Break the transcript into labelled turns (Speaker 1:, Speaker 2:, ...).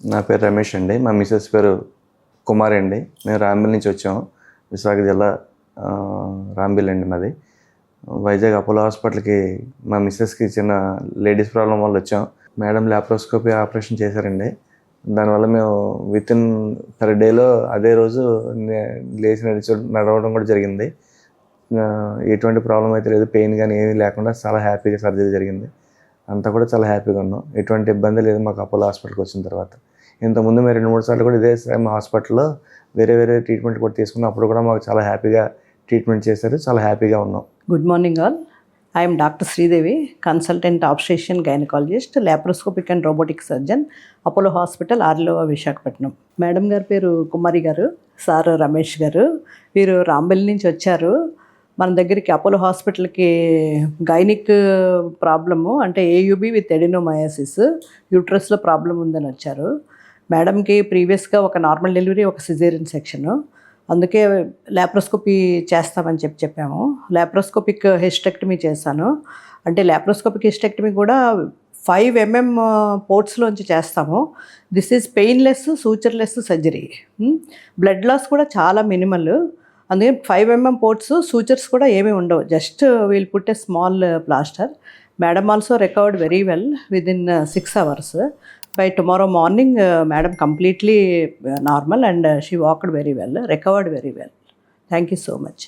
Speaker 1: నా పేరు రమేష్ అండి. మా మిసెస్ పేరు కుమారి అండి. మేము రాంబిల్ నుంచి వచ్చాము. విశాఖ జిల్లా రాంబిల్ అండి మాది. వైజాగ్ అపోలో హాస్పిటల్కి మా మిస్సెస్కి చిన్న లేడీస్ ప్రాబ్లం వల్ల వచ్చాం. మేడం ల్యాప్రోస్కోపీ ఆపరేషన్ చేశారండి. దానివల్ల మేము వితిన్ పర్ డేలో అదే రోజు లేచి నడవడం కూడా జరిగింది. ఎటువంటి ప్రాబ్లం అయితే లేదు, పెయిన్ కానీ ఏమీ లేకుండా చాలా హ్యాపీగా సర్జరీ జరిగింది. అంతా కూడా చాలా హ్యాపీగా ఉన్నాం. ఎటువంటి ఇబ్బంది లేదు మాకు అపోలో హాస్పిటల్కి వచ్చిన తర్వాత. ఇంతకుముందు మేము 2-3 సార్లు కూడా ఇదే సేమ్ హాస్పిటల్లో వేరే ట్రీట్మెంట్ కూడా తీసుకున్నాం. అప్పుడు కూడా మాకు చాలా హ్యాపీగా ట్రీట్మెంట్ చేశారు. చాలా హ్యాపీగా ఉన్నాం.
Speaker 2: Good morning all. I am Dr. Sridevi, consultant obstetrician gynecologist, laparoscopic and robotic surgeon, Apollo hospital Arilova Visakhapatnam. Madam గారి పేరు కుమారి గారు, సార్ రమేష్ గారు. వీరు రాంబెల్ నుంచి వచ్చారు మన దగ్గరికి. అపోలో హాస్పిటల్కి గైనిక్ ప్రాబ్లము అంటే ఏయుబి విత్ ఎడినోమయాసిస్, యూట్రస్లో ప్రాబ్లం ఉందని వచ్చారు. మేడంకి ప్రీవియస్గా ఒక నార్మల్ డెలివరీ, ఒక సిజేరియన్ సెక్షను. అందుకే ల్యాప్రోస్కోపీ చేస్తామని చెప్పాము. ల్యాప్రోస్కోపిక్ హిస్టెక్టమీ చేశాను. అంటే ల్యాప్రోస్కోపిక్ హిస్టెక్టమీ కూడా 5 mm పోర్ట్స్లోంచి చేస్తాము. This is painless, sutureless surgery. Blood loss కూడా చాలా మినిమల్. అందుకే 5 mm పోర్ట్స్, సూచర్స్ కూడా ఏమీ ఉండవు. Just we'll put a small plaster. Madam also recovered very well within 6 hours. By tomorrow morning, madam completely normal and she walked very well, recovered very well. Thank you so much.